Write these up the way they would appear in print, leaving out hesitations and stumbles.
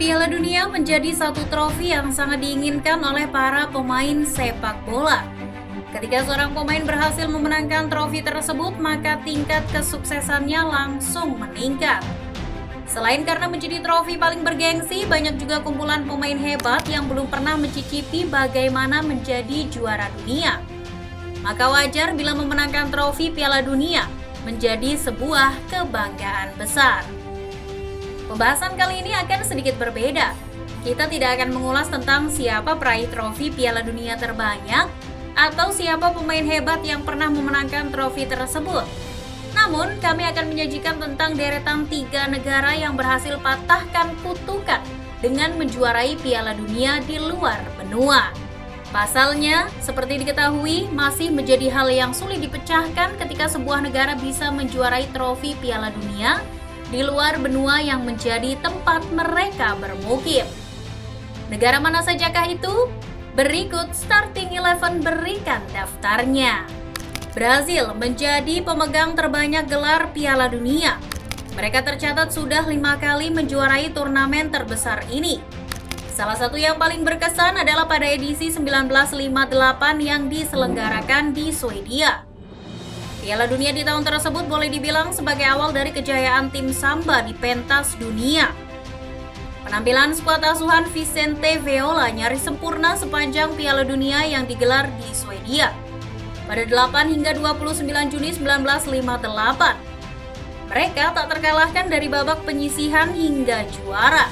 Piala Dunia menjadi satu trofi yang sangat diinginkan oleh para pemain sepak bola. Ketika seorang pemain berhasil memenangkan trofi tersebut, maka tingkat kesuksesannya langsung meningkat. Selain karena menjadi trofi paling bergengsi, banyak juga kumpulan pemain hebat yang belum pernah mencicipi bagaimana menjadi juara dunia. Maka wajar bila memenangkan trofi Piala Dunia menjadi sebuah kebanggaan besar. Pembahasan kali ini akan sedikit berbeda. Kita tidak akan mengulas tentang siapa peraih trofi Piala Dunia terbanyak atau siapa pemain hebat yang pernah memenangkan trofi tersebut. Namun, kami akan menyajikan tentang deretan 3 negara yang berhasil patahkan kutukan dengan menjuarai Piala Dunia di luar benua. Pasalnya, seperti diketahui, masih menjadi hal yang sulit dipecahkan ketika sebuah negara bisa menjuarai trofi Piala Dunia di luar benua yang menjadi tempat mereka bermukim. Negara mana sajakah itu? Berikut Starting 11 berikan daftarnya. Brazil menjadi pemegang terbanyak gelar Piala Dunia. Mereka tercatat sudah 5 kali menjuarai turnamen terbesar ini. Salah satu yang paling berkesan adalah pada edisi 1958 yang diselenggarakan di Swedia. Piala Dunia di tahun tersebut boleh dibilang sebagai awal dari kejayaan tim Samba di pentas dunia. Penampilan skuad asuhan Vicente Viola nyaris sempurna sepanjang Piala Dunia yang digelar di Swedia pada 8 hingga 29 Juni 1958. Mereka tak terkalahkan dari babak penyisihan hingga juara.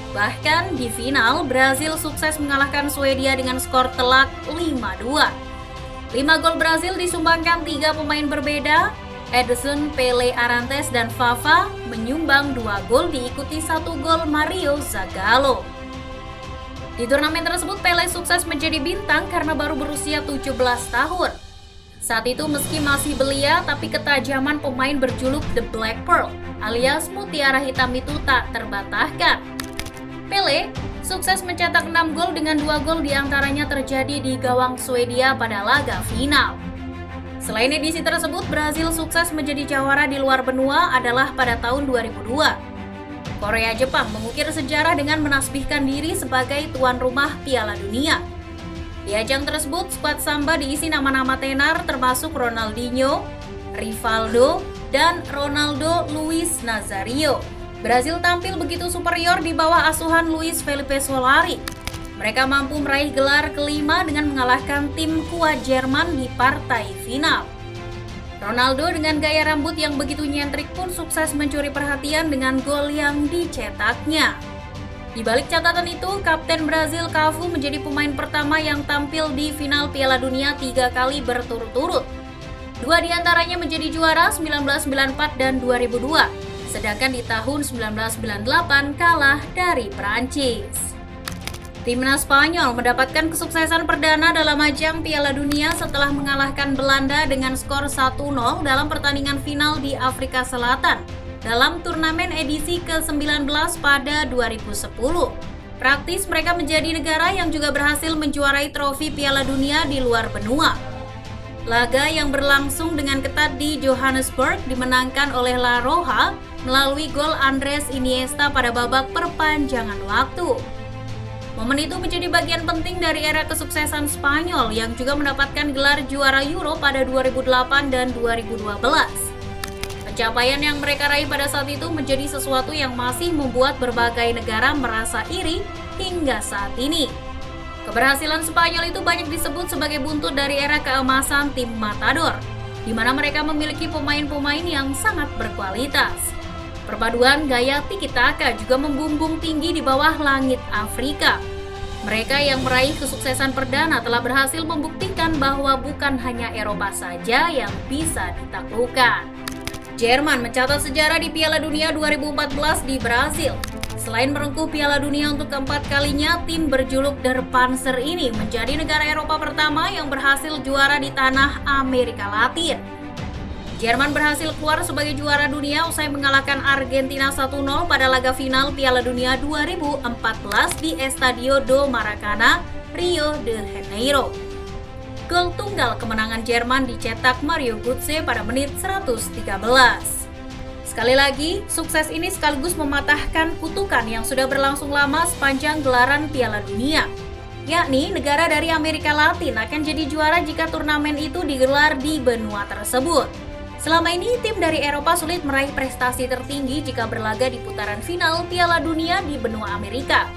Bahkan di final, Brazil sukses mengalahkan Swedia dengan skor telak 5-2. 5 gol Brazil disumbangkan 3 pemain berbeda. Edson, Pele, Arantes, dan Vava menyumbang 2 gol diikuti 1 gol Mario Zagallo. Di turnamen tersebut Pele sukses menjadi bintang karena baru berusia 17 tahun. Saat itu meski masih belia, tapi ketajaman pemain berjuluk The Black Pearl alias Mutiara Hitam itu tak terbantahkan. Pele sukses mencetak 6 gol dengan 2 gol diantaranya terjadi di gawang Swedia pada laga final. Selain edisi tersebut, Brazil sukses menjadi jawara di luar benua adalah pada tahun 2002. Korea-Jepang mengukir sejarah dengan menasbihkan diri sebagai tuan rumah Piala Dunia. Di ajang tersebut, skuad Samba diisi nama-nama tenar termasuk Ronaldinho, Rivaldo, dan Ronaldo Luis Nazario. Brazil tampil begitu superior di bawah asuhan Luis Felipe Scolari. Mereka mampu meraih gelar kelima dengan mengalahkan tim kuat Jerman di partai final. Ronaldo dengan gaya rambut yang begitu nyentrik pun sukses mencuri perhatian dengan gol yang dicetaknya. Di balik catatan itu, Kapten Brazil Cafu menjadi pemain pertama yang tampil di final Piala Dunia 3 kali berturut-turut. 2 diantaranya menjadi juara 1994 dan 2002. Sedangkan di tahun 1998 kalah dari Prancis. Timnas Spanyol mendapatkan kesuksesan perdana dalam ajang Piala Dunia setelah mengalahkan Belanda dengan skor 1-0 dalam pertandingan final di Afrika Selatan dalam turnamen edisi ke-19 pada 2010. Praktis mereka menjadi negara yang juga berhasil menjuarai trofi Piala Dunia di luar benua. Laga yang berlangsung dengan ketat di Johannesburg dimenangkan oleh La Roja melalui gol Andres Iniesta pada babak perpanjangan waktu. Momen itu menjadi bagian penting dari era kesuksesan Spanyol yang juga mendapatkan gelar juara Euro pada 2008 dan 2012. Pencapaian yang mereka raih pada saat itu menjadi sesuatu yang masih membuat berbagai negara merasa iri hingga saat ini. Keberhasilan Spanyol itu banyak disebut sebagai buntut dari era keemasan tim Matador, di mana mereka memiliki pemain-pemain yang sangat berkualitas. Perpaduan gaya tiki-taka juga membumbung tinggi di bawah langit Afrika. Mereka yang meraih kesuksesan perdana telah berhasil membuktikan bahwa bukan hanya Eropa saja yang bisa ditaklukkan. Jerman mencatat sejarah di Piala Dunia 2014 di Brazil. Selain merengkuh Piala Dunia untuk keempat kalinya, tim berjuluk Der Panzer ini menjadi negara Eropa pertama yang berhasil juara di tanah Amerika Latin. Jerman berhasil keluar sebagai juara dunia usai mengalahkan Argentina 1-0 pada laga final Piala Dunia 2014 di Estadio do Maracanã, Rio de Janeiro. Gol tunggal kemenangan Jerman dicetak Mario Götze pada menit 113. Sekali lagi, sukses ini sekaligus mematahkan kutukan yang sudah berlangsung lama sepanjang gelaran Piala Dunia. Yakni negara dari Amerika Latin akan jadi juara jika turnamen itu digelar di benua tersebut. Selama ini, tim dari Eropa sulit meraih prestasi tertinggi jika berlaga di putaran final Piala Dunia di benua Amerika.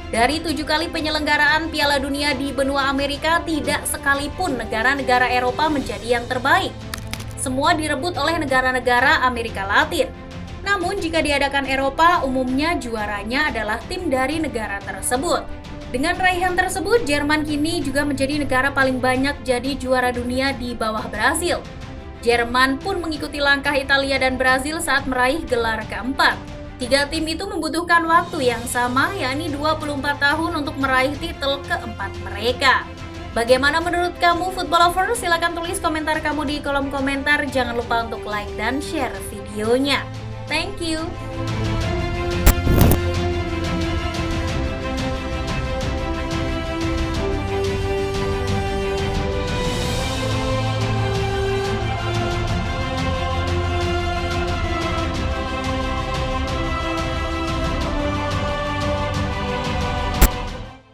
Dari 7 kali penyelenggaraan Piala Dunia di benua Amerika, tidak sekalipun negara-negara Eropa menjadi yang terbaik. Semua direbut oleh negara-negara Amerika Latin. Namun jika diadakan Eropa, umumnya juaranya adalah tim dari negara tersebut. Dengan raihan tersebut, Jerman kini juga menjadi negara paling banyak jadi juara dunia di bawah Brasil. Jerman pun mengikuti langkah Italia dan Brasil saat meraih gelar keempat. 3 tim itu membutuhkan waktu yang sama, yakni 24 tahun untuk meraih titel keempat mereka. Bagaimana menurut kamu, football lovers? Silahkan tulis komentar kamu di kolom komentar. Jangan lupa untuk like dan share videonya. Thank you.